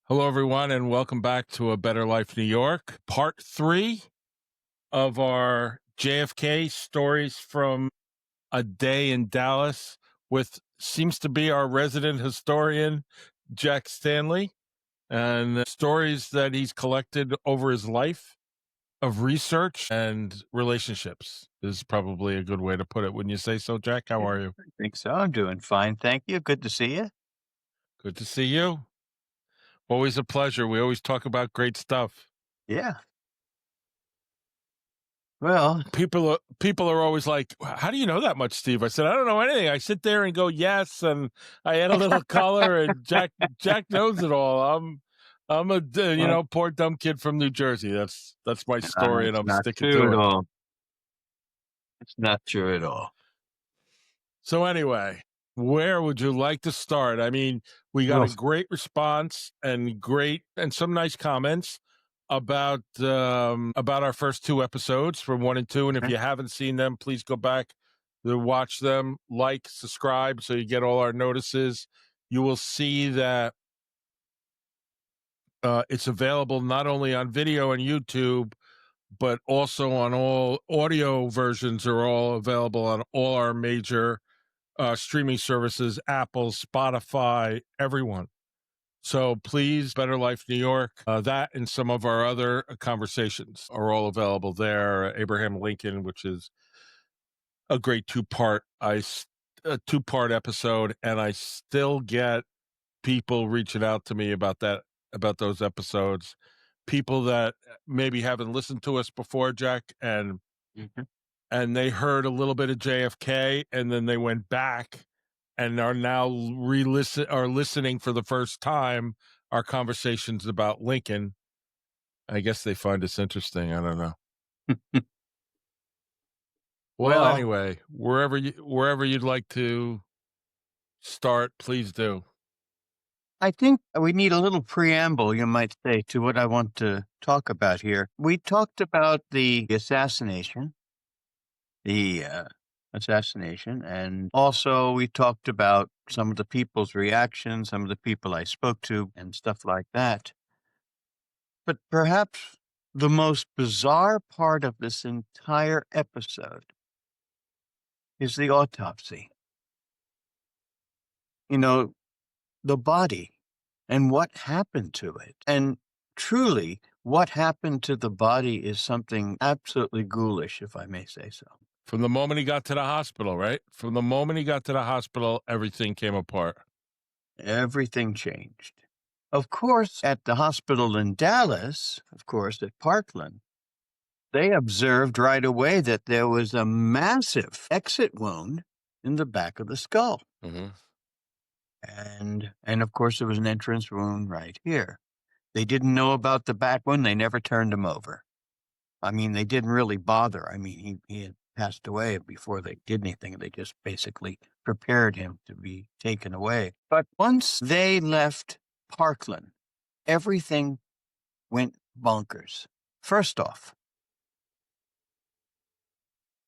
Hello, everyone, and welcome back to A Better Life New York, part 3 of our JFK stories from a day in Dallas with seems to be our resident historian, Jack Stanley, and stories that he's collected over his life of research and relationships is probably a good way to put it. Wouldn't you say so, Jack? How Yeah, are you? I think so. I'm doing fine, thank you. Good to see you. Good to see you. Always a pleasure. We always talk about great stuff. Yeah. Well, People are always like, "How do you know that much, Steve?" I said, "I don't know anything. I sit there and go yes, and I add a little color, and Jack knows it all. I'm well, poor dumb kid from New Jersey. That's my story, and it's I'm not sticking true to at it." all. It's not true at all. So anyway, where would you like to start? I mean, we got Well, a great response and some nice comments about our first 2 episodes from 1 and 2. And if okay, you haven't seen them, please go back to watch them, like, subscribe so you get all our notices. You will see that it's available not only on video and YouTube, but also on all audio versions are all available on all our major streaming services, Apple, Spotify, everyone. So please, Better Life New York, that and some of our other conversations are all available there. Abraham Lincoln, which is a great a 2-part episode, and I still get people reaching out to me about those episodes. People that maybe haven't listened to us before, Jack, mhm. and they heard a little bit of JFK, and then they went back and are now listening for the first time our conversations about Lincoln. I guess they find us interesting. I don't know. Well, Well, anyway, wherever you'd like to start, please do. I think we need a little preamble, you might say, to what I want to talk about here. We talked about the assassination, and also we talked about some of the people's reactions, some of the people I spoke to, and stuff like that. But perhaps the most bizarre part of this entire episode is the autopsy. You know, the body and what happened to it. And truly, what happened to the body is something absolutely ghoulish, if I may say so. From the moment he got to the hospital, right? From the moment he got to the hospital, everything came apart. Everything changed. Of course, at the hospital in Dallas, of course, at Parkland, they observed right away that there was a massive exit wound in the back of the skull. Hmm. And of course, there was an entrance wound right here. They didn't know about the back one, they never turned him over. I mean, they didn't really bother. I mean, he had passed away before they did anything. They just basically prepared him to be taken away. But once they left Parkland, everything went bonkers. First off,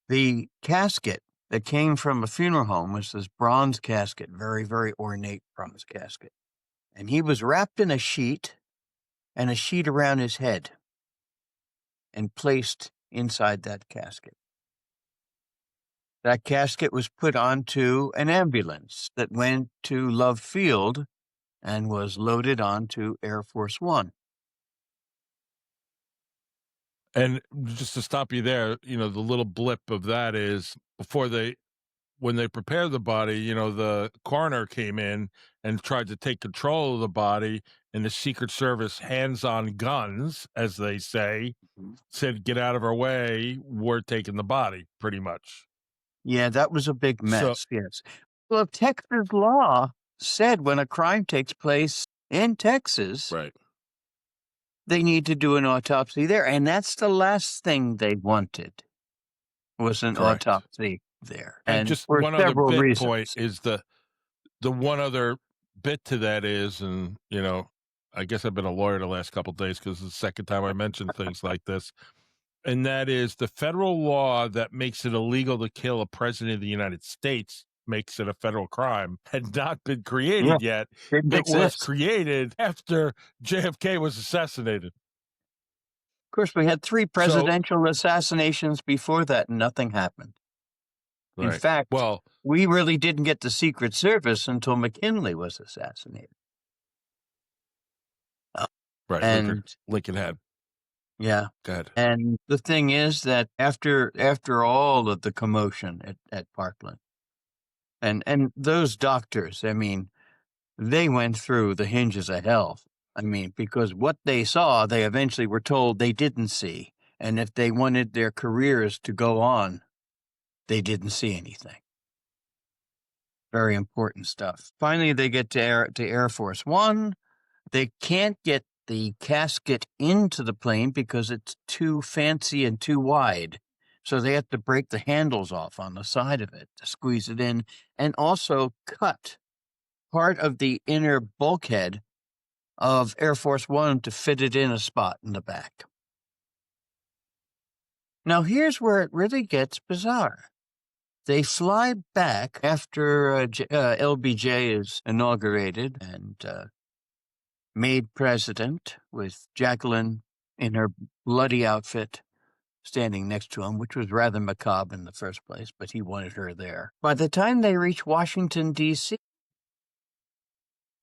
the casket that came from a funeral home was this bronze casket, very, very ornate bronze casket. And he was wrapped in a sheet and a sheet around his head and placed inside that casket. That casket was put onto an ambulance that went to Love Field and was loaded onto Air Force One. And just to stop you there, the little blip of that is when they prepared the body, the coroner came in and tried to take control of the body, and the Secret Service hands on guns, as they say, Mhm. said, "Get out of our way. We're taking the body," pretty much. Yeah, that was a big So, mess, yes. Well, Texas law said when a crime takes place in Texas, right, they need to do an autopsy there, and that's the last thing they wanted was an correct. autopsy there, And and just for one other several bit point reasons. is the one other bit to that is, and I guess I've been a lawyer the last couple of days because it's the second time I mentioned things like this. And that is the federal law that makes it illegal to kill a president of the United States makes it a federal crime, had not been Yeah, created yet. didn't It was exist. created after JFK was assassinated. Of course, we had 3 So, presidential assassinations before that, and nothing happened. In right. fact, Well, we really didn't get the Secret Service until McKinley was assassinated. Uh, right. and Lincoln had. yeah, Go ahead. and the thing is that after all of the commotion at Parkland, and those doctors, I mean, they went through the hinges of hell. I mean, because what they saw, they eventually were told they didn't see. And if they wanted their careers to go on, they didn't see anything. Very important stuff. Finally, they get to Air Force One. They can't get the casket into the plane because it's too fancy and too wide. So they have to break the handles off on the side of it to squeeze it in, and also cut part of the inner bulkhead of Air Force One to fit it in a spot in the back. Now, here's where it really gets bizarre. They fly back after LBJ is inaugurated and made president, with Jacqueline in her bloody outfit standing next to him, which was rather macabre in the first place, but he wanted her there. By the time they reach Washington, D.C.,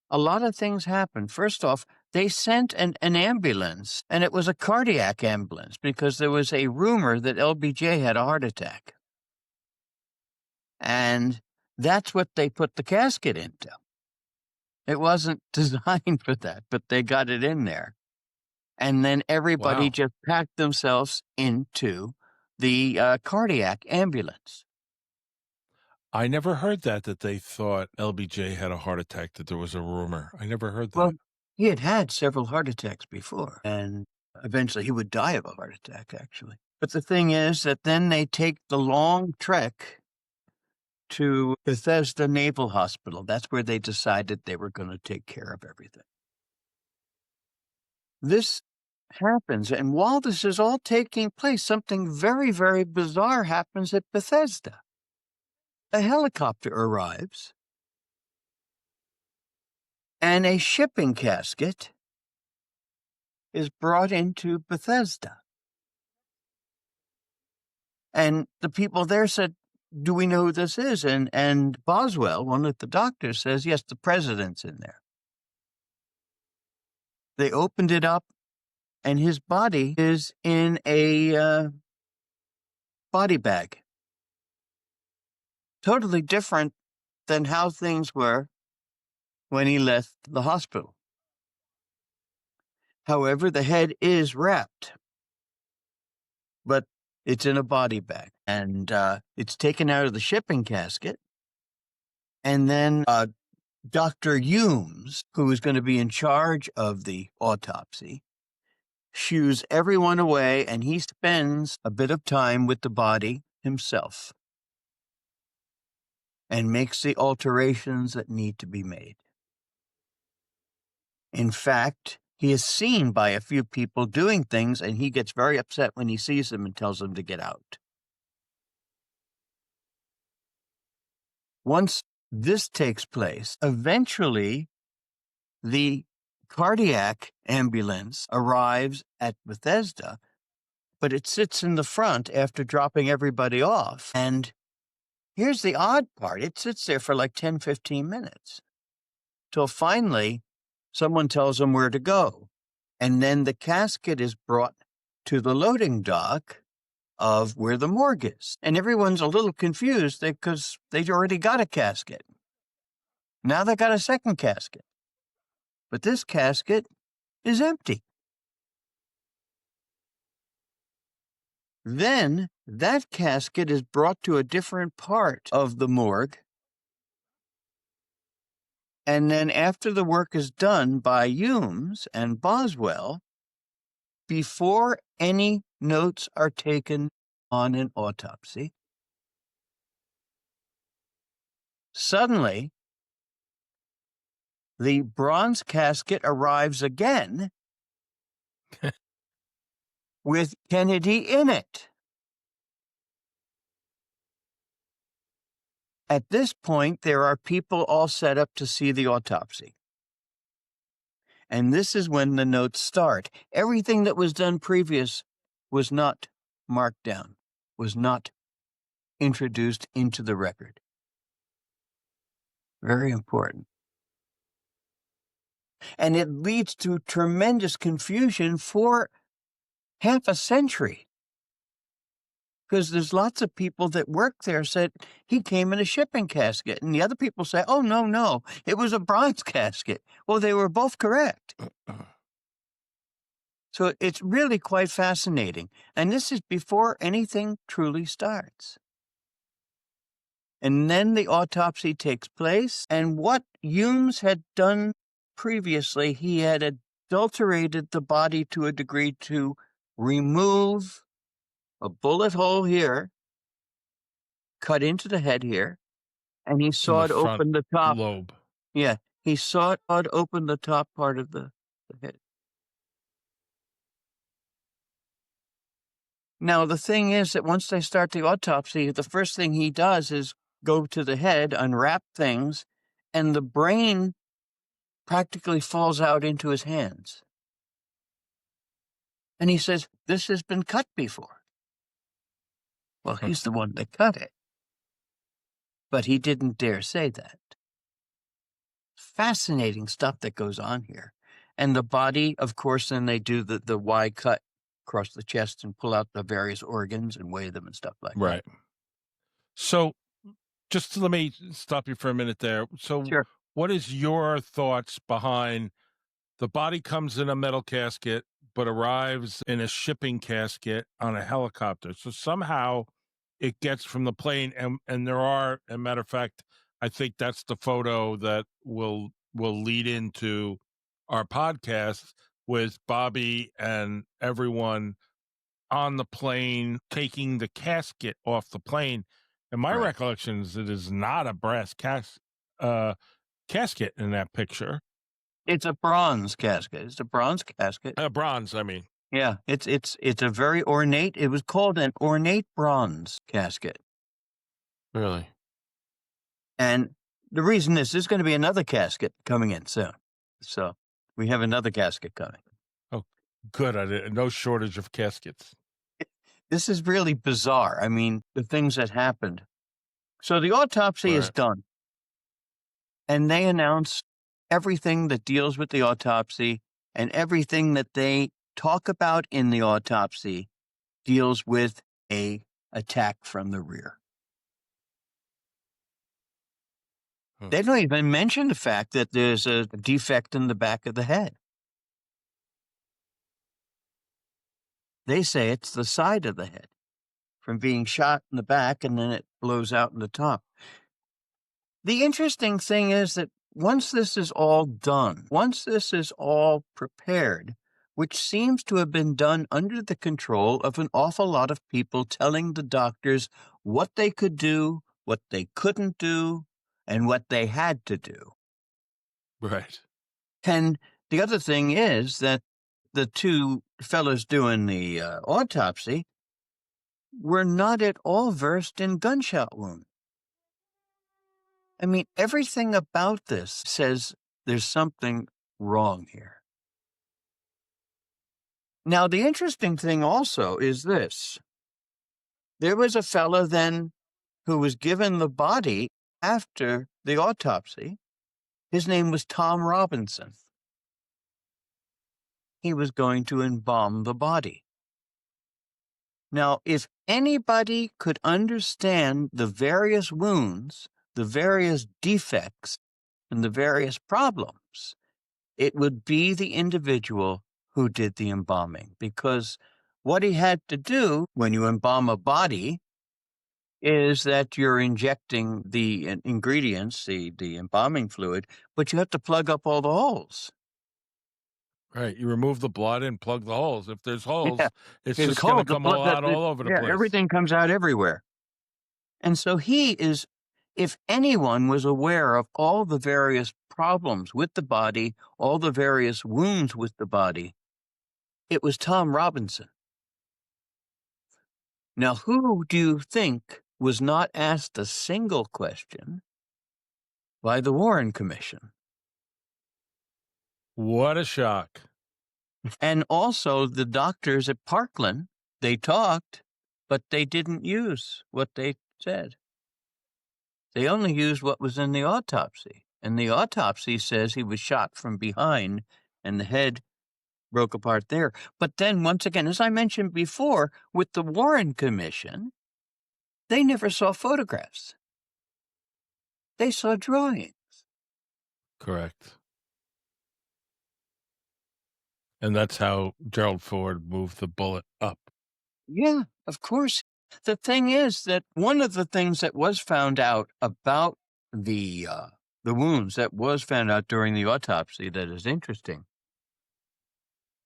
a lot of things happened. First off, they sent an ambulance, and it was a cardiac ambulance because there was a rumor that LBJ had a heart attack. And that's what they put the casket into. It wasn't designed for that, but they got it in there. And then everybody Wow. just packed themselves into the cardiac ambulance. I never heard that they thought LBJ had a heart attack, that there was a rumor. I never heard Well, that. he had had several heart attacks before, and eventually he would die of a heart attack, actually. But the thing is that then they take the long trek to Bethesda Naval Hospital. That's where they decided they were going to take care of everything. This happens, and while this is all taking place, something very, very bizarre happens at Bethesda. A helicopter arrives, and a shipping casket is brought into Bethesda. And the people there said, "Do we know who this is?" And Boswell, one of the doctors, says, "Yes, the president's in there." They opened it up, and his body is in a body bag. Totally different than how things were when he left the hospital. However, the head is wrapped, but it's in a body bag, and it's taken out of the shipping casket. And then Dr. Humes, who is going to be in charge of the autopsy, shoos everyone away, and he spends a bit of time with the body himself and makes the alterations that need to be made. In fact, he is seen by a few people doing things, and he gets very upset when he sees them and tells them to get out. Once this takes place, eventually the cardiac ambulance arrives at Bethesda, but it sits in the front after dropping everybody off. And here's the odd part. It sits there for like 10, 15 minutes till finally someone tells them where to go. And then the casket is brought to the loading dock of where the morgue is. And everyone's a little confused because they already got a casket. Now they got a second casket. But this casket is empty. Then that casket is brought to a different part of the morgue. And then after the work is done by Humes and Boswell, before any notes are taken on an autopsy, suddenly the bronze casket arrives again with Kennedy in it. At this point, there are people all set up to see the autopsy. And this is when the notes start. Everything that was done previous was not marked down, was not introduced into the record. Very important. And it leads to tremendous confusion for half a century. Because there's lots of people that work there said he came in a shipping casket. And the other people say, oh, no, it was a bronze casket. Well, they were both correct. So it's really quite fascinating. And this is before anything truly starts. And then the autopsy takes place. And what Humes had done previously, he had adulterated the body to a degree to remove a bullet hole here, cut into the head here, and he in saw the it front open the top. lobe. Yeah, he saw it open the top part of the head. Now, the thing is that once they start the autopsy, the first thing he does is go to the head, unwrap things, and the brain practically falls out into his hands. And he says, this has been cut before. Well, he's the one that cut it. But he didn't dare say that. Fascinating stuff that goes on here. And the body, of course, then they do the Y cut across the chest and pull out the various organs and weigh them and stuff like that. Right. So just let me stop you for a minute there. So Sure. what is your thoughts behind the body comes in a metal casket, but arrives in a shipping casket on a helicopter? So somehow it gets from the plane, and there are, a matter of fact, I think that's the photo that will lead into our podcast with Bobby and everyone on the plane taking the casket off the plane. And my Right. recollection is it is not a brass casket in that picture. It's a bronze casket. It's a bronze casket. Bronze, I mean. Yeah, it's a very ornate. It was called an ornate bronze casket. Really? And the reason is there's going to be another casket coming in soon. So we have another casket coming. Oh, good. No shortage of caskets. This is really bizarre. I mean, the things that happened. So the autopsy is Right. done. And they announce everything that deals with the autopsy, and everything that they talk about in the autopsy deals with a attack from the rear. They don't even mention the fact that there's a defect in the back of the head. They say it's the side of the head from being shot in the back, and then it blows out in the top. The interesting thing is that once this is all done, once this is all prepared, which seems to have been done under the control of an awful lot of people telling the doctors what they could do, what they couldn't do, and what they had to do. Right. And the other thing is that the two fellows doing the autopsy were not at all versed in gunshot wounds. I mean, everything about this says there's something wrong here. Now, the interesting thing also is this. There was a fellow then who was given the body after the autopsy. His name was Tom Robinson. He was going to embalm the body. Now, if anybody could understand the various wounds, the various defects, and the various problems, it would be the individual who did the embalming, because what he had to do when you embalm a body is that you're injecting the ingredients, the embalming fluid, but you have to plug up all the holes. Right. You remove the blood and plug the holes. If there's holes, Yeah. it's It's just going to called the come blood all that out all over the place. everything comes out everywhere. And so he is, if anyone was aware of all the various problems with the body, all the various wounds with the body, it was Tom Robinson. Now, who do you think was not asked a single question by the Warren Commission. What a shock. And also the doctors at Parkland, they talked, but they didn't use what they said. They only used what was in the autopsy. And the autopsy says he was shot from behind and the head broke apart there. But then, once again, as I mentioned before, with the Warren Commission, they never saw photographs. They saw drawings. Correct. And that's how Gerald Ford moved the bullet up. Yeah, of course. The thing is that one of the things that was found out about the wounds that was found out during the autopsy that is interesting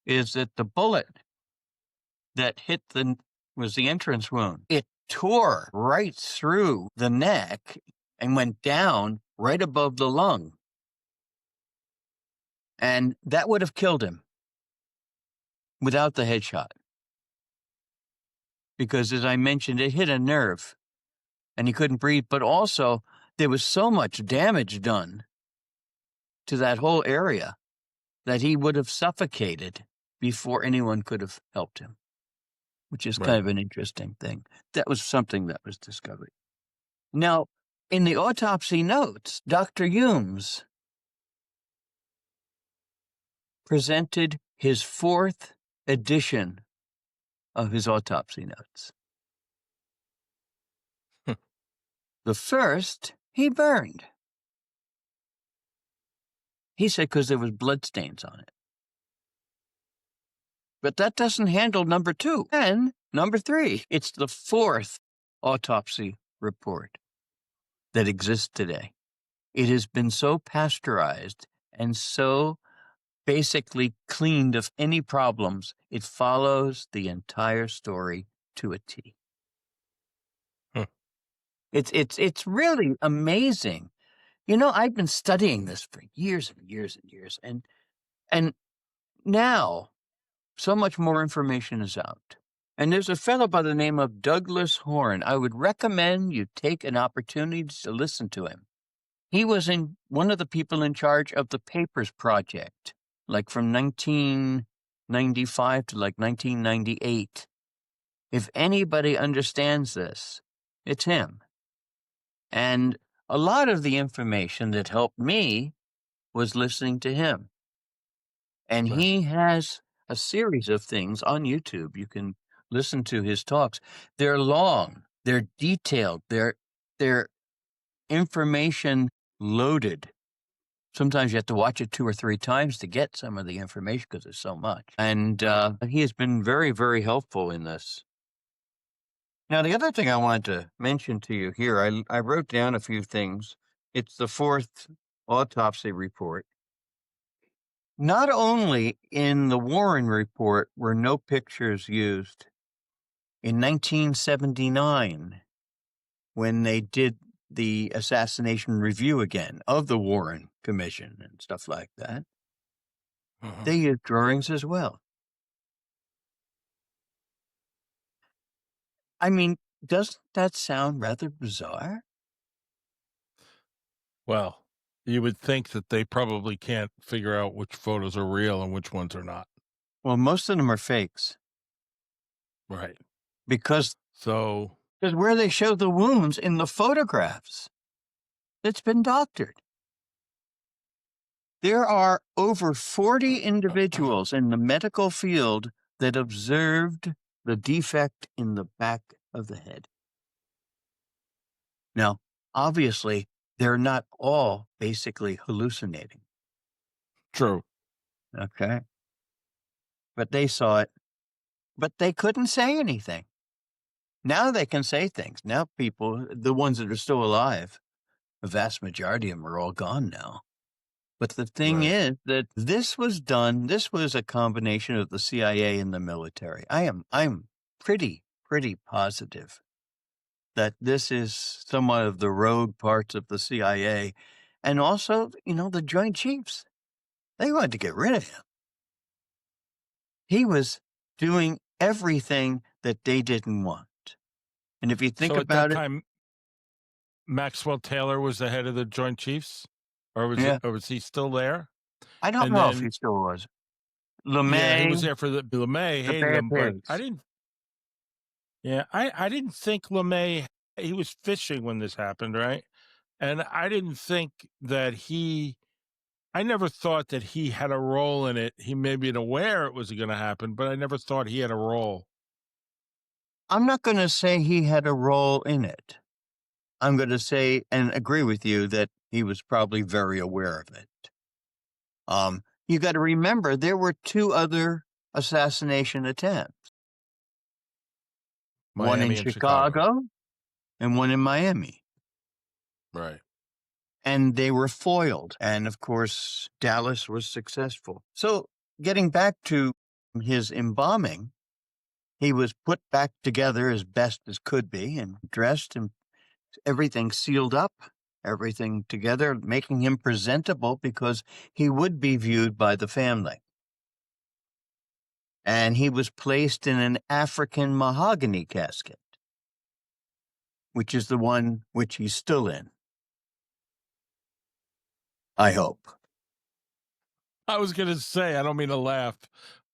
is that the bullet that hit was the entrance wound. It tore right through the neck and went down right above the lung. And that would have killed him without the headshot. Because, as I mentioned, it hit a nerve and he couldn't breathe. But also, there was so much damage done to that whole area that he would have suffocated before anyone could have helped him, which is kind of an interesting thing. That was something that was discovered. Now, in the autopsy notes, Dr. Humes presented his 4th edition of his autopsy notes. The first, he burned. He said because there was bloodstains on it. But that doesn't handle number 2. And number 3, it's the 4th autopsy report that exists today. It has been so pasteurized and so basically cleaned of any problems, it follows the entire story to a T. It's really amazing. You know, I've been studying this for years and years and years, and now so much more information is out. And there's a fellow by the name of Douglas Horn. I would recommend you take an opportunity to listen to him. He was one of the people in charge of the Papers Project, like from 1995 to like 1998. If anybody understands this, it's him. And a lot of the information that helped me was listening to him. And he has a series of things on YouTube. You can listen to his talks. They're long, they're detailed, they're information loaded. Sometimes you have to watch it 2 or 3 times to get some of the information because there's so much. And he has been very, very helpful in this. Now, the other thing I wanted to mention to you here, I wrote down a few things. It's the 4th autopsy report. Not only in the Warren report were no pictures used. In 1979, when they did the assassination review again of the Warren Commission and stuff like that, they used drawings as well. I mean, doesn't that sound rather bizarre? Well, you would think that they probably can't figure out which photos are real and which ones are not. Well, most of them are fakes. Right. Because where they show the wounds in the photographs, it's been doctored. There are over 40 individuals in the medical field that observed the defect in the back of the head. Now, obviously, they're not all basically hallucinating. True. Okay. But they saw it, but they couldn't say anything. Now they can say things. Now people, the ones that are still alive, the vast majority of them are all gone now. But the thing is that this was a combination of the CIA and the military. I'm pretty positive that this is somewhat of the rogue parts of the CIA. And also, the Joint Chiefs. They wanted to get rid of him. He was doing everything that they didn't want. And if you think about it, Maxwell Taylor was the head of the Joint Chiefs, Yeah. or was he still there? I don't And know if he then, still was. yeah, he was LeMay, there for the LeMay the hated Bad him, but I Pigs. didn't. Yeah, I didn't think LeMay. He was fishing when this happened, right? And I didn't think that he. I never thought that he had a role in it. He may be aware it was going to happen, but I never thought he had a role. I'm not going to say he had a role in it. I'm going to say and agree with you that he was probably very aware of it. You got to remember there were two other assassination attempts, one in Miami and Chicago, Chicago and one in Miami. right? And they were foiled. And of course, Dallas was successful. So, getting back to his embalming, he was put back together as best as could be and dressed and everything sealed up, everything together, making him presentable because he would be viewed by the family. And he was placed in an African mahogany casket, which is the one which he's still in. I hope. I was going to say, I don't mean to laugh,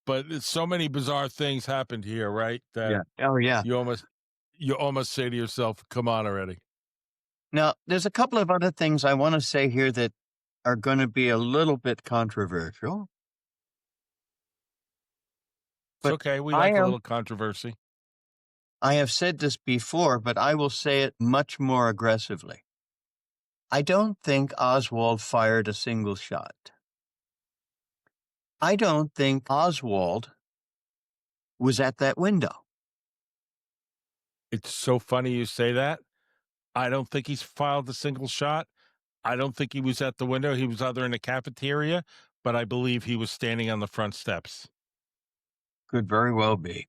but so many bizarre things happened here, right? That Yeah. Oh, yeah. you almost say to yourself, "Come on already." Now, there's a couple of other things I want to say here that are going to be a little bit controversial, It's but okay. We I like a am little controversy. I have said this before, but I will say it much more aggressively. I don't think Oswald fired a single shot. I don't think Oswald was at that window. It's so funny you say that. I don't think he's filed a single shot. I don't think he was at the window. He was either in the cafeteria, but I believe he was standing on the front steps. Could very well be.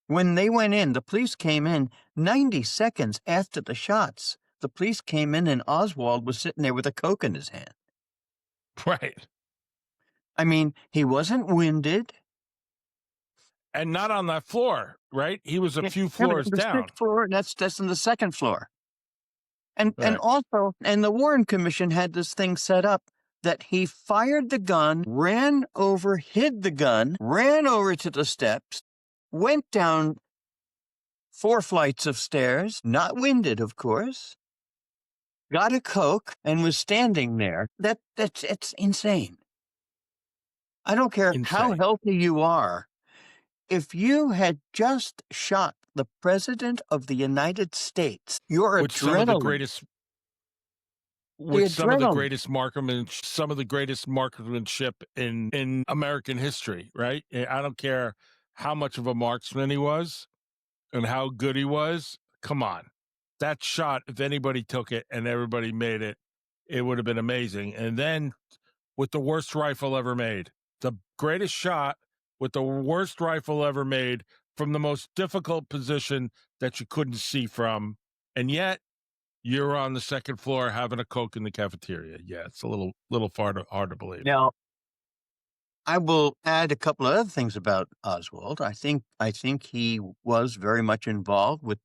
When they went in, the police came in 90 seconds after the shots. The police came in and Oswald was sitting there with a Coke in his hand. Right. I mean, he wasn't winded. And not on that floor, right? He was a Yeah, few but on floors the down. sixth floor, and that's on the second floor. And Right. also, and the Warren Commission had this thing set up that he fired the gun, ran over, hid the gun, ran over to the steps, went down 4 flights of stairs, not winded, of course, got a Coke, and was standing there. It's insane. I don't care how Insane. healthy you are. If you had just shot the President of the United States, your Which some of the adrenaline, greatest the with adrenaline. some of the greatest marksmanship in American history, right? I don't care how much of a marksman he was and how good he was. Come on. That shot, if anybody took it and everybody made it, it would have been amazing. And then with the worst rifle ever made, the greatest shot with the worst rifle ever made from the most difficult position that you couldn't see from. And yet you're on the second floor having a Coke in the cafeteria. Yeah, it's a little hard to believe. Now, I will add a couple of other things about Oswald. I think he was very much involved with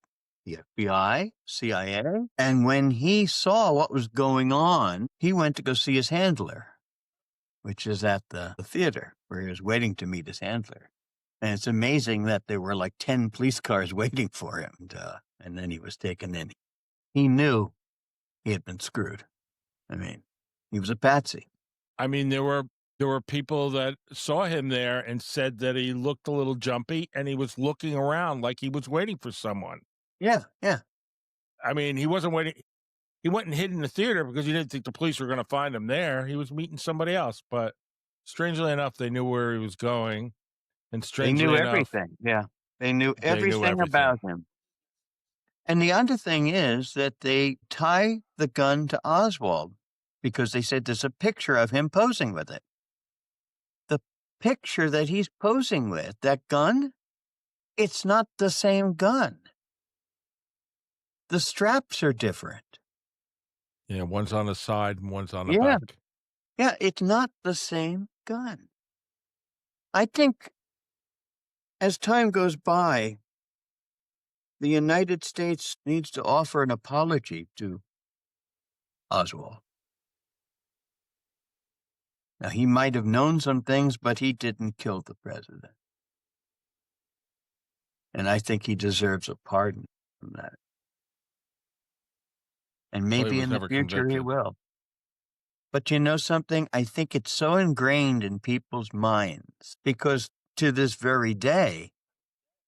the FBI, CIA, and when he saw what was going on, he went to go see his handler, which is at the theater where he was waiting to meet his handler. And it's amazing that there were like 10 police cars waiting for him, and then he was taken in. He knew he had been screwed. I mean, he was a patsy. I mean, there were people that saw him there and said that he looked a little jumpy and he was looking around like he was waiting for someone. Yeah, yeah. I mean, he wasn't waiting. He went and hid in the theater because he didn't think the police were going to find him there. He was meeting somebody else. But strangely enough, they knew where he was going. And They strangely knew enough, everything. Yeah. They knew they knew everything everything. about him. And the other thing is that they tie the gun to Oswald because they said there's a picture of him posing with it. The picture that he's posing with, that gun, it's not the same gun. The straps are different. Yeah, one's on the side and one's on the Yeah. back. Yeah, it's not the same gun. I think as time goes by, the United States needs to offer an apology to Oswald. Now, he might have known some things, but he didn't kill the president. And I think he deserves a pardon from that. And Well, he maybe was in the never future he convicted. will. But you know something? I think it's so ingrained in people's minds because to this very day,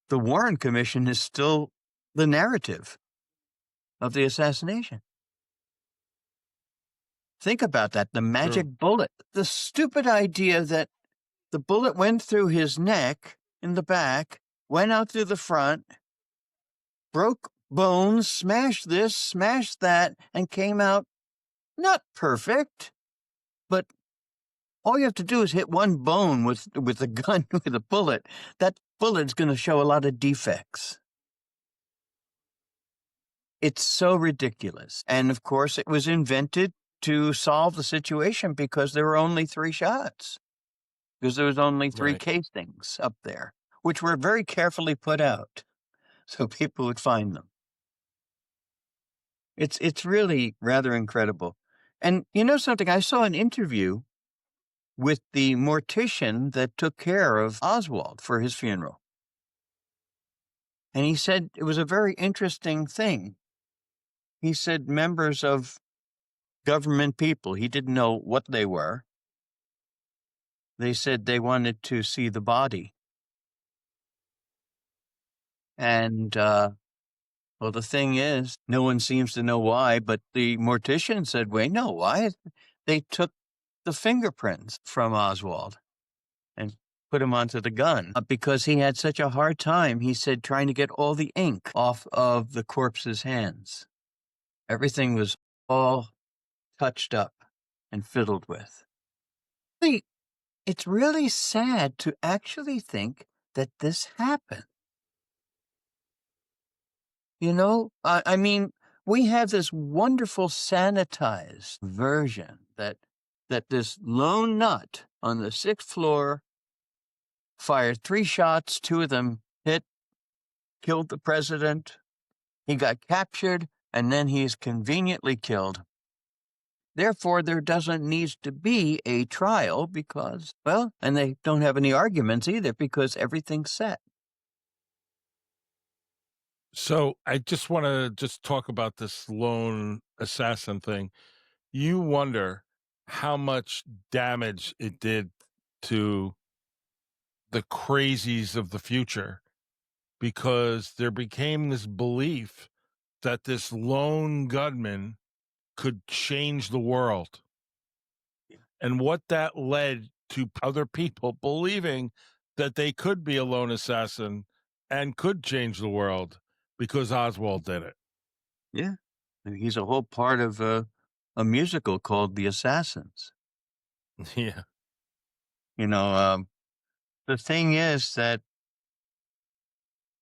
the Warren Commission is still the narrative of the assassination. Think about that. The True. magic bullet. The stupid idea that the bullet went through his neck in the back, went out through the front, broke bones, smashed this, smashed that, and came out not perfect, but all you have to do is hit one bone with a gun with a bullet. That bullet's going to show a lot of defects. It's so ridiculous. And of course, it was invented to solve the situation because there were only 3 shots. Because there was only 3 Right. casings up there, which were very carefully put out so people would find them. It's really rather incredible. And you know something? I saw an interview with the mortician that took care of Oswald for his funeral. And he said it was a very interesting thing. He said members of government people, he didn't know what they were. They said they wanted to see the body. And, well, the thing is, no one seems to know why, but the mortician said, "We know why. They took the fingerprints from Oswald and put him onto the gun because he had such a hard time," he said, "trying to get all the ink off of the corpse's hands. Everything was all touched up and fiddled with." See, it's really sad to actually think that this happened. You know, I mean, we have this wonderful sanitized version that this lone nut on the 6th floor fired 3 shots, 2 of them hit, killed the president. He got captured, and then he's conveniently killed. Therefore, there doesn't need to be a trial because, well, and they don't have any arguments either because everything's set. So I just want to just talk about this lone assassin thing. You wonder how much damage it did to the crazies of the future because there became this belief that this lone gunman could change the world. Yeah. And what that led to other people believing that they could be a lone assassin and could change the world because Oswald did it. Yeah. And he's a whole part of a musical called The Assassins. Yeah. You know, the thing is that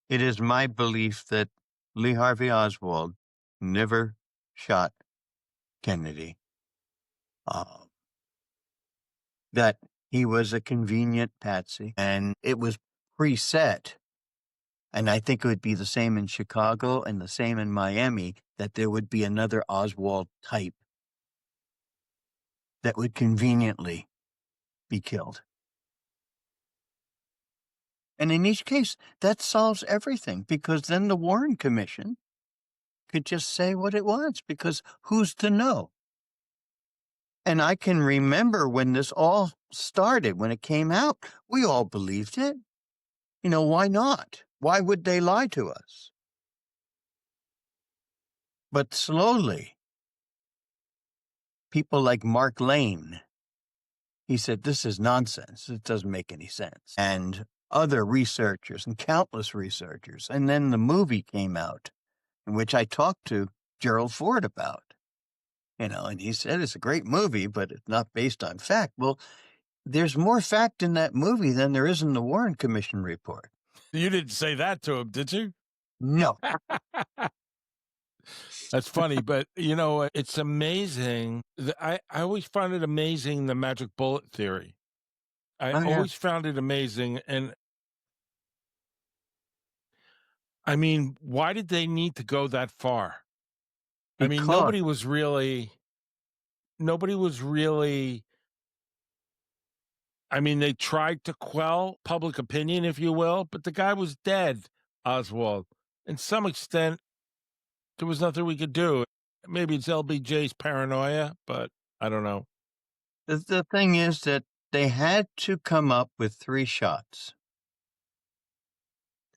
it is my belief that Lee Harvey Oswald never shot Kennedy. Uh, that he was a convenient patsy and it was preset. And I think it would be the same in Chicago and the same in Miami, that there would be another Oswald type that would conveniently be killed. And in each case, that solves everything because then the Warren Commission could just say what it wants because who's to know? And I can remember when this all started, when it came out, we all believed it. You know, why not? Why would they lie to us? But slowly, people like Mark Lane, he said, this is nonsense. It doesn't make any sense. And other researchers and countless researchers. And then the movie came out, in which I talked to Gerald Ford about. You know, and he said it's a great movie, but it's not based on fact. Well, there's more fact in that movie than there is in the Warren Commission report. You didn't say that to him, did you? No. That's funny, but it's amazing. I always found it amazing the magic bullet theory. I Oh, yeah. always found it amazing. And I mean, why did they need to go that far? I mean, Because nobody was really. nobody was really, I mean, they tried to quell public opinion, if you will, but the guy was dead, Oswald. In some extent, there was nothing we could do. Maybe it's LBJ's paranoia, but I don't know. The thing is that they had to come up with 3 shots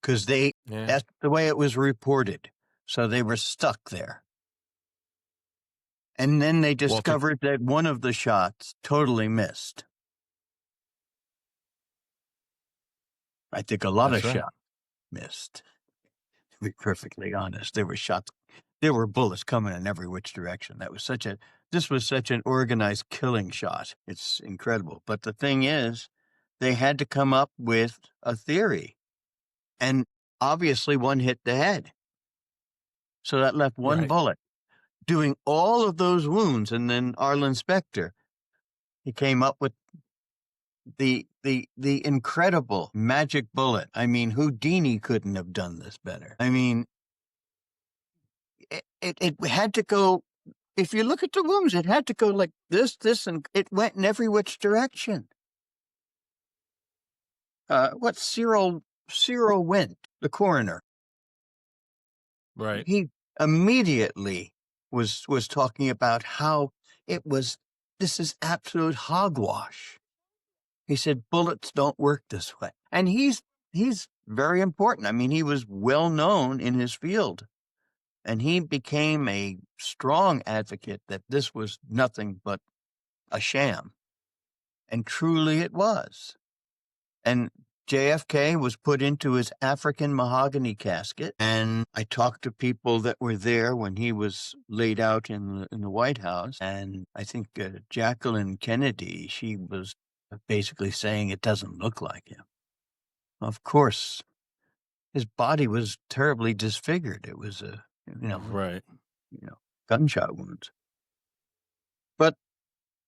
because Yeah. that's the way it was reported. So they were stuck there. And then they Walter, discovered that one of the shots totally missed. I think a lot of that's right. shots missed, to be perfectly honest. There were bullets coming in every which direction. This was such an organized killing shot. It's incredible. But the thing is, they had to come up with a theory. And obviously one hit the head. So that left one Right. bullet doing all of those wounds. And then Arlen Specter, he came up with the incredible magic bullet. I mean, Houdini couldn't have done this better. I mean, it had to go. If you look at the wounds, it had to go like this, and it went in every which direction. What Cyril Went, the coroner, Right. he immediately was talking about how this is absolute hogwash. He said bullets don't work this way. And he's very important. I mean, he was well known in his field. And he became a strong advocate that this was nothing but a sham. And truly it was. And JFK was put into his African mahogany casket. And I talked to people that were there when he was laid out in the White House. And I think Jacqueline Kennedy, she was basically saying it doesn't look like him. Of course, his body was terribly disfigured. It was Right. gunshot wounds. But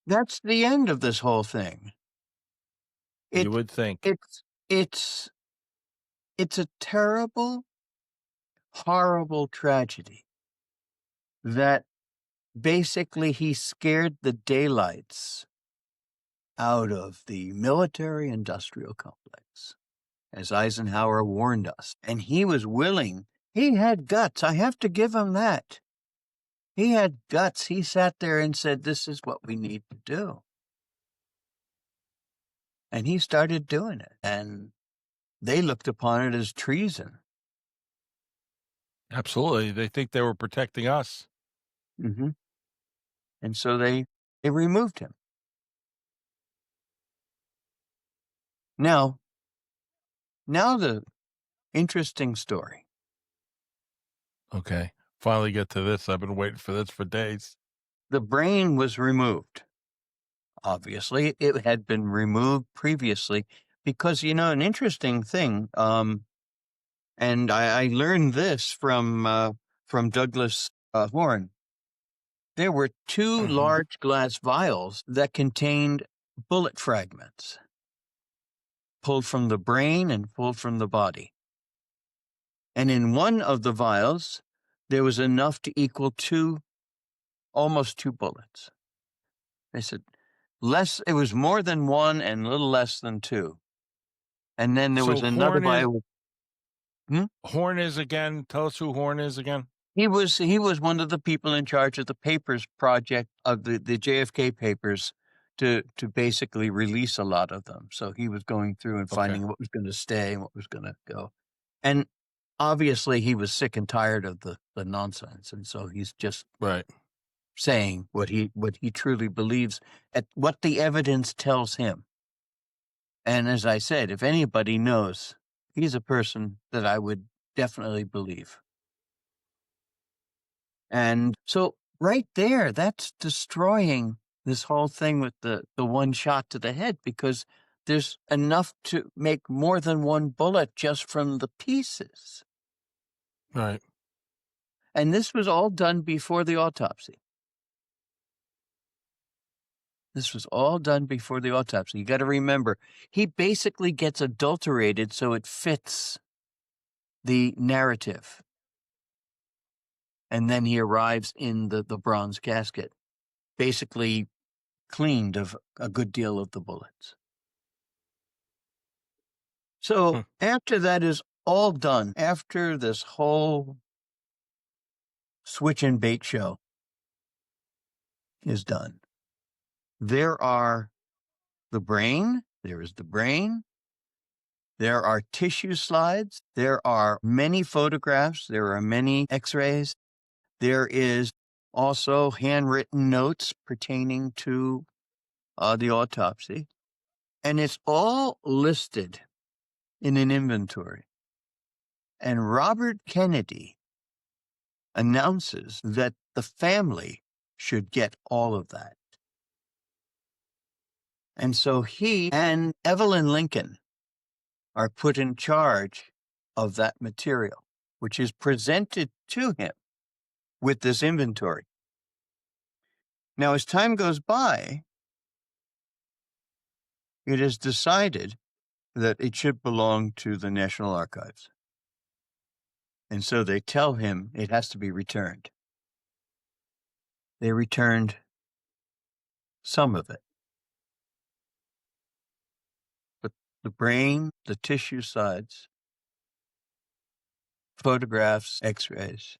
that's the end of this whole thing. You would think. It's a terrible, horrible tragedy that basically he scared the daylights out of the military industrial complex, as Eisenhower warned us. And he was willing. He had guts. I have to give him that. He had guts. He sat there and said, this is what we need to do. And he started doing it. And they looked upon it as treason. Absolutely. They think they were protecting us. Mm-hmm. And so they removed him. Now the interesting story. Okay. Finally get to this. I've been waiting for this for days. The brain was removed. Obviously, it had been removed previously because, an interesting thing, and I learned this from Douglas Horn. There were 2 Mhm. large glass vials that contained bullet fragments pulled from the brain and pulled from the body. And in one of the vials, there was enough to equal almost 2 bullets. They said it was more than 1 and a little less than 2. And then there was So another vial. Horn is again. Tell us who Horn is again. He was one of the people in charge of the papers project of the JFK papers to basically release a lot of them. So he was going through and Okay. finding what was going to stay and what was going to go. And obviously he was sick and tired of the nonsense. And so he's just Right. saying what he truly believes at what the evidence tells him. And as I said, if anybody knows, he's a person that I would definitely believe. And so right there, that's destroying this whole thing with the one shot to the head, because there's enough to make more than 1 bullet just from the pieces. Right. And this was all done before the autopsy. This was all done before the autopsy. You got to remember, he basically gets adulterated so it fits the narrative. And then he arrives in the bronze casket. basically cleaned of a good deal of the bullets. So Hmm. after that is all done, after this whole switch and bait show is done, there are the brain, there is the brain, there are tissue slides, there are many photographs, there are many x-rays, there is also handwritten notes pertaining to the autopsy, and it's all listed in an inventory. And Robert Kennedy announces that the family should get all of that. And so he and Evelyn Lincoln are put in charge of that material, which is presented to him with this inventory. Now, as time goes by, it is decided that it should belong to the National Archives. And so they tell him it has to be returned. They returned some of it. But the brain, the tissue sides, photographs, x-rays,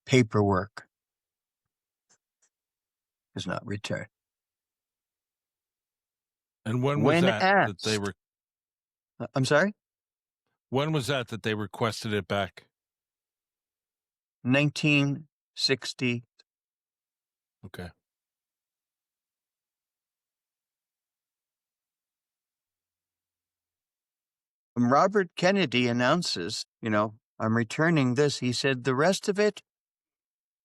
paperwork is not returned. And when was When that they asked, were? I'm sorry, When was that they requested it back? 1960. Okay. Robert Kennedy announces, I'm returning this. He said, the rest of it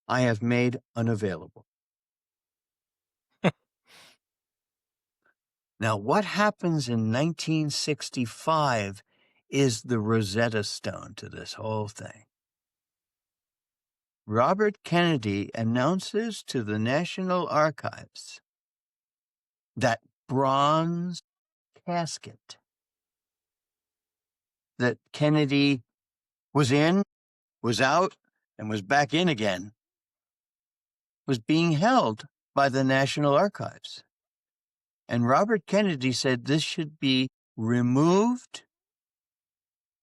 I have made unavailable. Now, what happens in 1965 is the Rosetta Stone to this whole thing. Robert Kennedy announces to the National Archives that bronze casket that Kennedy was in, was out, and was back in again was being held by the National Archives. And Robert Kennedy said this should be removed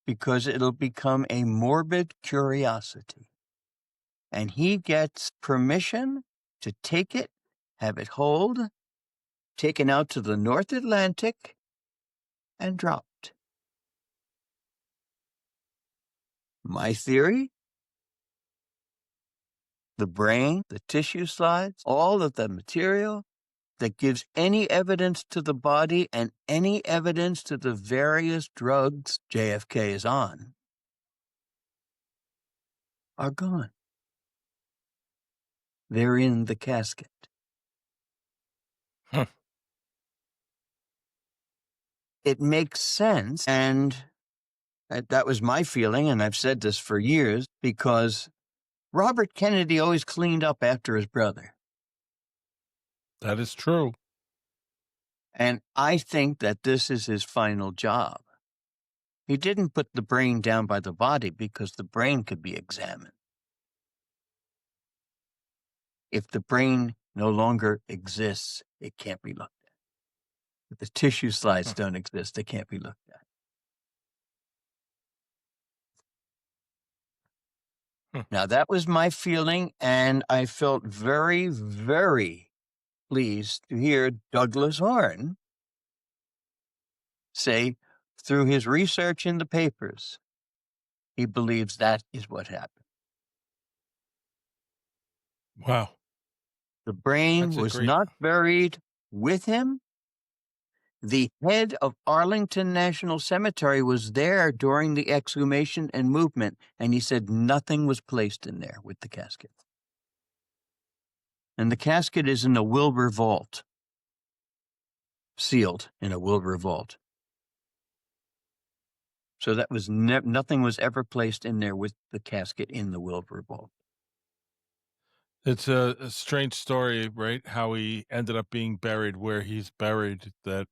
because it'll become a morbid curiosity. And he gets permission to take it, have it hold, taken out to the North Atlantic, and dropped. My theory? The brain, the tissue slides, all of the material that gives any evidence to the body and any evidence to the various drugs JFK is on are gone. They're in the casket. Huh. It makes sense, and that was my feeling, and I've said this for years, because Robert Kennedy always cleaned up after his brother. That is true. And I think that this is his final job. He didn't put the brain down by the body because the brain could be examined. If the brain no longer exists, it can't be looked at. If the tissue slides Huh. don't exist, they can't be looked at. Huh. Now, that was my feeling, and I felt very, very pleased to hear Douglas Horn say, through his research in the papers, he believes that is what happened. Wow. The brain That's a was great. not buried with him. The head of Arlington National Cemetery was there during the exhumation and movement, and he said nothing was placed in there with the casket. And the casket is in a Wilbur vault, sealed in a Wilbur vault. So that was nothing was ever placed in there with the casket in the Wilbur vault. It's a strange story, right? How he ended up being buried where he's buried, that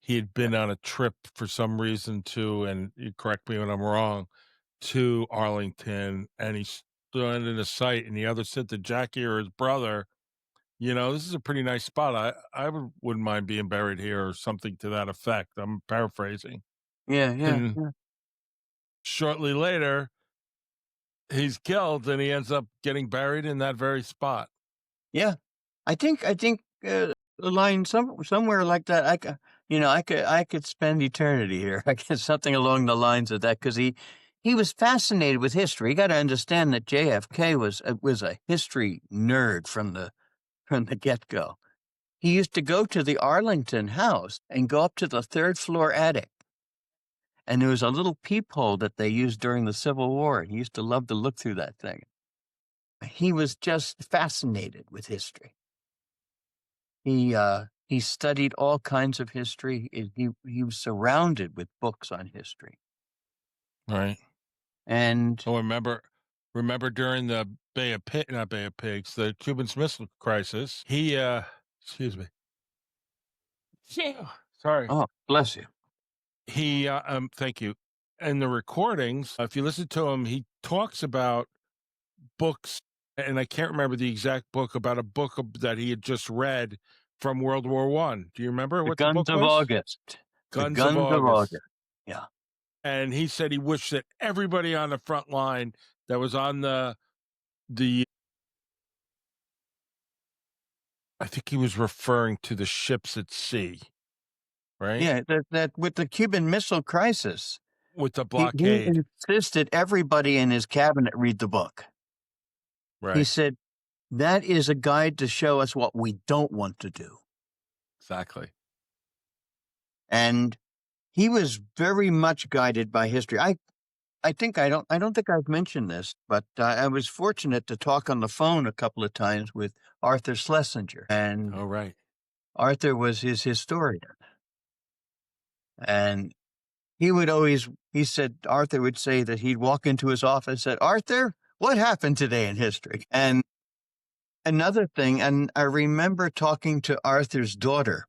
he had been on a trip for some reason to, and you correct me when I'm wrong, to Arlington, and he stood in a site, and he either said to Jackie or his brother, this is a pretty nice spot. Wouldn't mind being buried here or something to that effect. I'm paraphrasing. Yeah, yeah, And yeah. shortly later, he's killed and he ends up getting buried in that very spot. Yeah. I think a line somewhere like that. I could spend eternity here. I guess something along the lines of that because he was fascinated with history. You got to understand that JFK was a history nerd from the get go. He used to go to the Arlington house and go up to the third floor attic. And there was a little peephole that they used during the Civil War. He used to love to look through that thing. He was just fascinated with history. He studied all kinds of history. He was surrounded with books on history. Right. And Oh, remember during the not Bay of Pigs, the Cuban Missile Crisis, excuse me. Yeah. Sorry. oh, bless you. Thank you. In the recordings, if you listen to him, he talks about books, and I can't remember the exact book, about a book that he had just read from World War One. Do you remember The what the Guns book of was? August. The Guns of Guns of August. August. Yeah. And he said he wished that everybody on the front line that was on the I think he was referring to the ships at sea, right? Yeah, that with the Cuban Missile Crisis, With the he blockade. insisted everybody in his cabinet read the book. He Right. said, that is a guide to show us what we don't want to do. Exactly. And he was very much guided by history. I don't think I've mentioned this, but I was fortunate to talk on the phone a couple of times with Arthur Schlesinger, and Oh, right. Arthur was his historian. And he said, Arthur would say that he'd walk into his office and said, Arthur, what happened today in history? And another thing, and I remember talking to Arthur's daughter,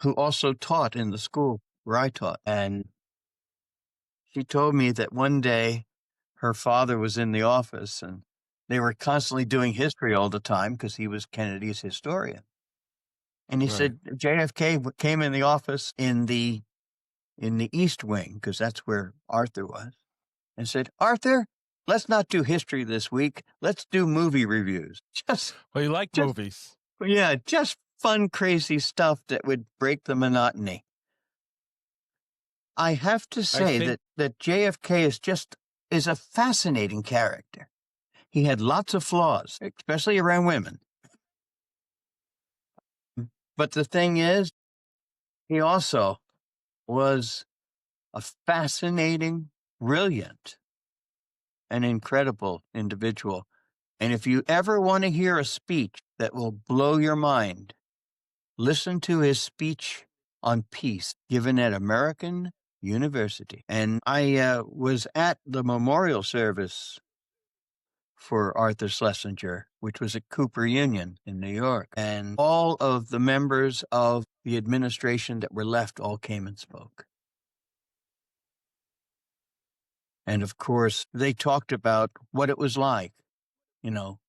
who also taught in the school where I taught. And she told me that one day her father was in the office and they were constantly doing history all the time because he was Kennedy's historian. And he Right. said JFK came in the office in the East Wing, because that's where Arthur was, and said, Arthur, let's not do history this week. Let's do movie reviews. Well, you like Just, movies. yeah, just fun, crazy stuff that would break the monotony. I have to I say think that JFK is a fascinating character. He had lots of flaws, especially around women. But the thing is, he also was a fascinating, brilliant, and incredible individual. And if you ever want to hear a speech that will blow your mind, listen to his speech on peace given at American University. And I was at the memorial service for Arthur Schlesinger, which was at Cooper Union in New York. And all of the members of the administration that were left all came and spoke. And of course, they talked about what it was like, you know,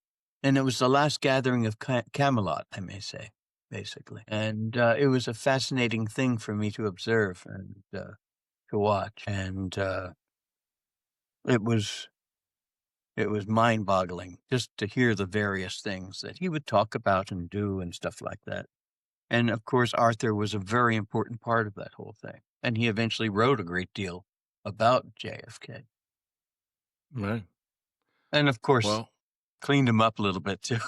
and it was the last gathering of Camelot, I may say, basically. And it was a fascinating thing for me to observe and to watch. And it was mind-boggling just to hear the various things that he would talk about and do and stuff like that. And of course, Arthur was a very important part of that whole thing. And he eventually wrote a great deal about JFK. right. And of course, Well, cleaned him up a little bit too.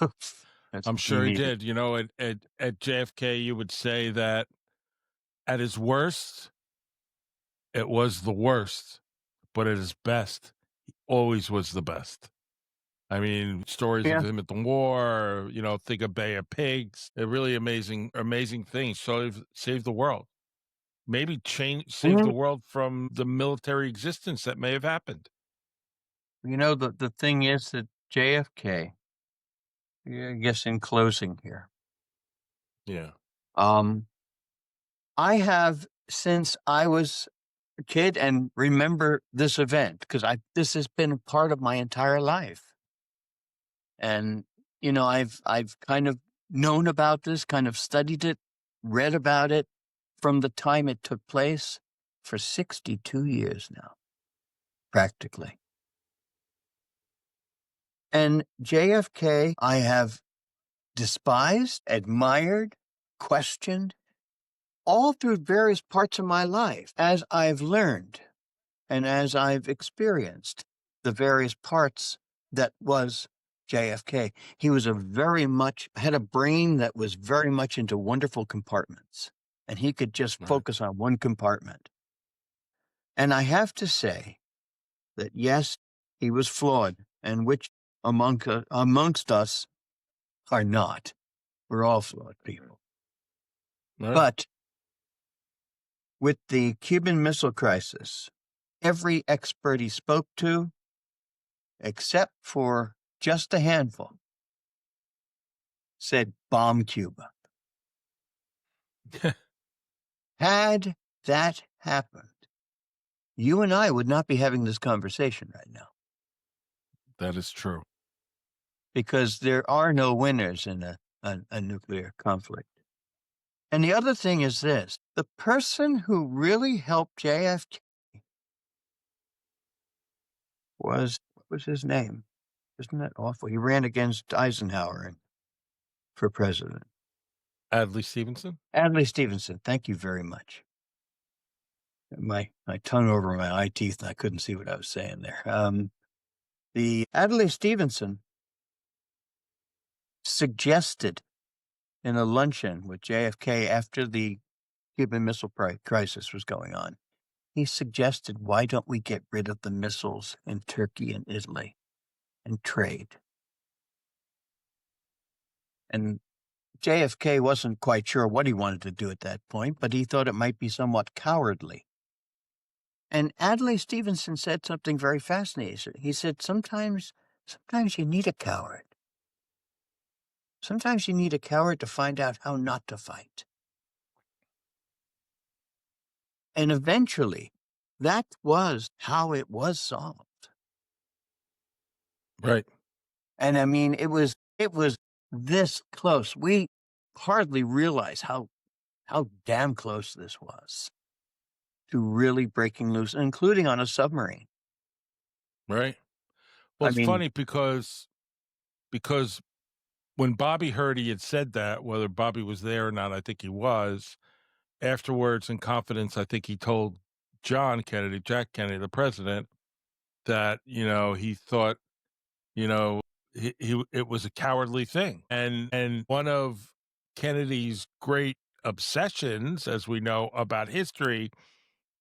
That's I'm what he sure he needed. did. At JFK, you would say that at his worst, it was the worst, but at his best, he always was the best. I mean, stories of Yeah. him at the war, think of Bay of Pigs. They're really amazing, amazing things. So save the world. Maybe save the Mhm. world from the military existence that may have happened. The thing is that JFK, I guess in closing here, Yeah. um, I have since I was a kid and remember this event because this has been a part of my entire life. And, I've kind of known about this, kind of studied it, read about it from the time it took place for 62 years now, practically. And JFK, I have despised, admired, questioned, all through various parts of my life as I've learned and as I've experienced the various parts that was JFK. He was had a brain that was very much into wonderful compartments, and he could just Right. focus on one compartment. And I have to say that, yes, he was flawed, and which amongst us are not. We're all flawed people. Right. But with the Cuban Missile Crisis, every expert he spoke to, except for just a handful, said bomb Cuba. Had that happened, you and I would not be having this conversation right now, That is true. because there are no winners in a nuclear conflict. And the other thing is this: the person who really helped JFK what was his name? Isn't that awful? He ran against Eisenhower for president. Adlai Stevenson? Adlai Stevenson, thank you very much. My tongue over my eye teeth, and I couldn't see what I was saying there. The Adlai Stevenson suggested in a luncheon with JFK after the Cuban Missile Crisis was going on, he suggested, why don't we get rid of the missiles in Turkey and Italy and trade? And JFK wasn't quite sure what he wanted to do at that point, but he thought it might be somewhat cowardly. And Adlai Stevenson said something very fascinating. He said, sometimes you need a coward. Sometimes you need a coward to find out how not to fight. And eventually, that was how it was solved. Right. And I mean, it was this close. We hardly realize how damn close this was to really breaking loose, including on a submarine. Right. Well, I it's mean, funny because when Bobby heard he had said that, whether Bobby was there or not, I think he was. Afterwards, in confidence, I think he told Jack Kennedy, the president, that he thought it was a cowardly thing, and one of Kennedy's great obsessions, as we know about history,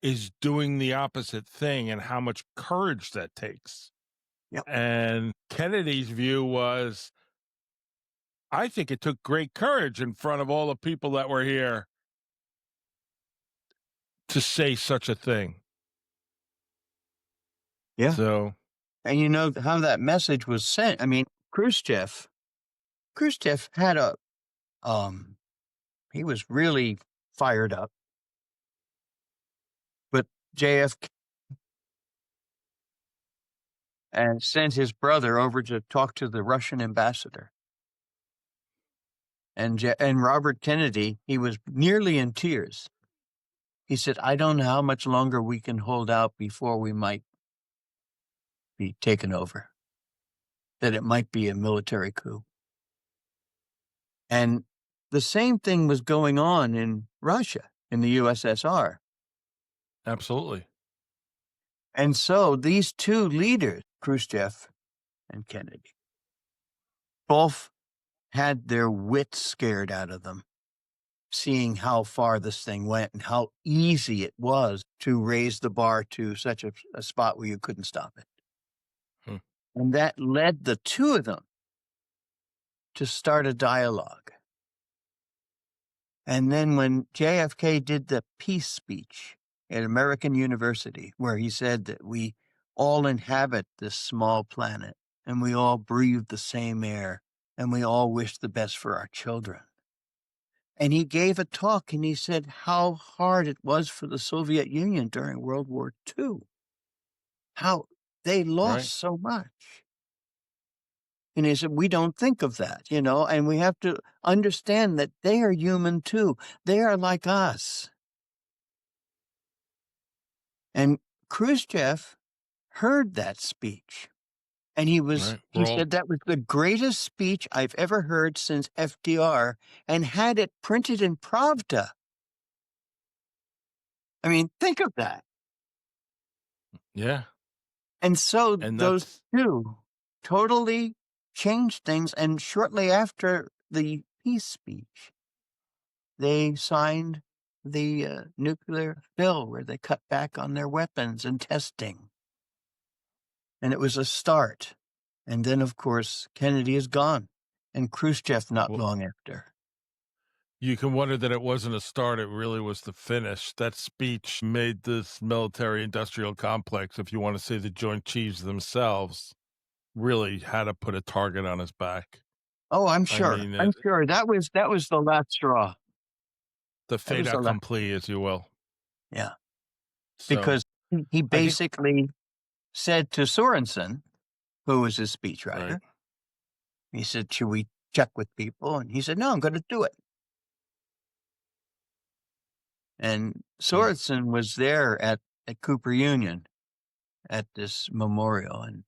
is doing the opposite thing and how much courage that takes. yep, And Kennedy's view was, I think it took great courage in front of all the people that were here to say such a thing. yeah. So, And you know how that message was sent. I mean, Khrushchev had he was really fired up, but JFK and sent his brother over to talk to the Russian ambassador. And Robert Kennedy, he was nearly in tears. He said, I don't know how much longer we can hold out before we might be taken over, that it might be a military coup. And the same thing was going on in Russia, in the USSR. absolutely. And so these two leaders, Khrushchev and Kennedy, both had their wits scared out of them, seeing how far this thing went and how easy it was to raise the bar to such a spot where you couldn't stop it. Hmm. And that led the two of them to start a dialogue. And then when JFK did the peace speech at American University, where he said that we all inhabit this small planet and we all breathe the same air and we all wish the best for our children. And he gave a talk and he said how hard it was for the Soviet Union during World War II, how they lost Right. so much. And he said, we don't think of that, and we have to understand that they are human too. They are like us. And Khrushchev heard that speech. And Right. he said that was the greatest speech I've ever heard since FDR, and had it printed in Pravda. I mean, think of that. Yeah. And so And those that's two totally changed things. And shortly after the peace speech, they signed the nuclear bill where they cut back on their weapons and testing. And it was a start. And then, of course, Kennedy is gone, and Khrushchev not well, long after. you can wonder that it wasn't a start, it really was the finish. That speech made this military industrial complex, if you want to say the Joint Chiefs themselves, really had to put a target on his back. Oh, I'm I sure. mean, I'm sure that was the last straw. the That fait was the last. accompli, as you will. Yeah, So because he I think, basically said to Sorensen, who was his right, speechwriter, he said, "Should we check with people?" And he said, "No, I'm going to do it." And mm, Sorensen was there at Cooper Union at this memorial, and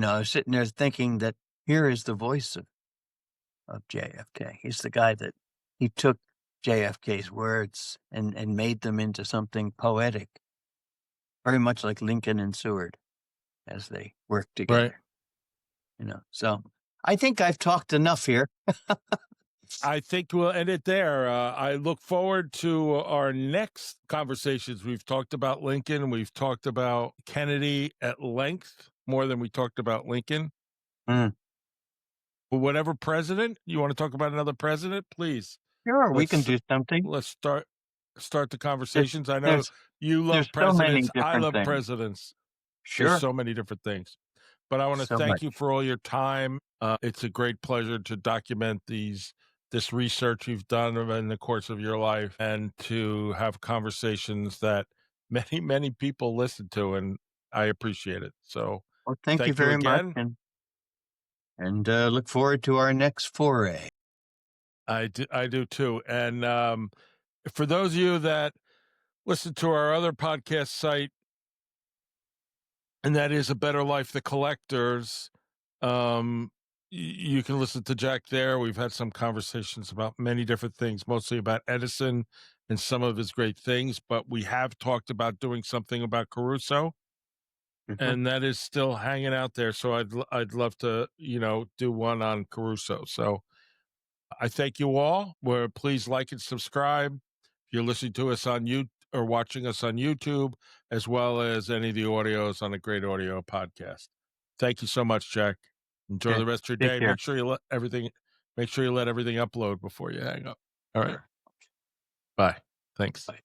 I was sitting there thinking that here is the voice of JFK. He's the guy that he took JFK's words and made them into something poetic, very much like Lincoln and Seward as they worked right. together. So I think I've talked enough here. I think we'll end it there. I look forward to our next conversations. We've talked about Lincoln. We've talked about Kennedy at length, more than we talked about Lincoln. Mm, But whatever president you want to talk about, another president, please. sure, we can Let's do something. let's start the There's conversations. I know there's you there's love so many presidents. I different love things. presidents. There's Sure, so many different things. But I want to so thank much. you for all your time. It's a great pleasure to document this research you've done in the course of your life, and to have conversations that many people listen to, and I appreciate it. So Well, thank you thank you very much, again. and look forward to our next foray. I do too. And for those of you that listen to our other podcast site, and that is A Better Life, The Collectors. You can listen to Jack there. We've had some conversations about many different things, mostly about Edison and some of his great things, but we have talked about doing something about Caruso, Mhm. and that is still hanging out there. So I'd love to, do one on Caruso. So I thank you all. Please like and subscribe. If you're listening to us on you or watching us on YouTube, as well as any of the audios on a great audio podcast. Thank you so much, Jack. Enjoy Okay, the rest of your take day. care. Make sure you let everything upload before you hang up. All right. Sure. Bye. Thanks. Bye.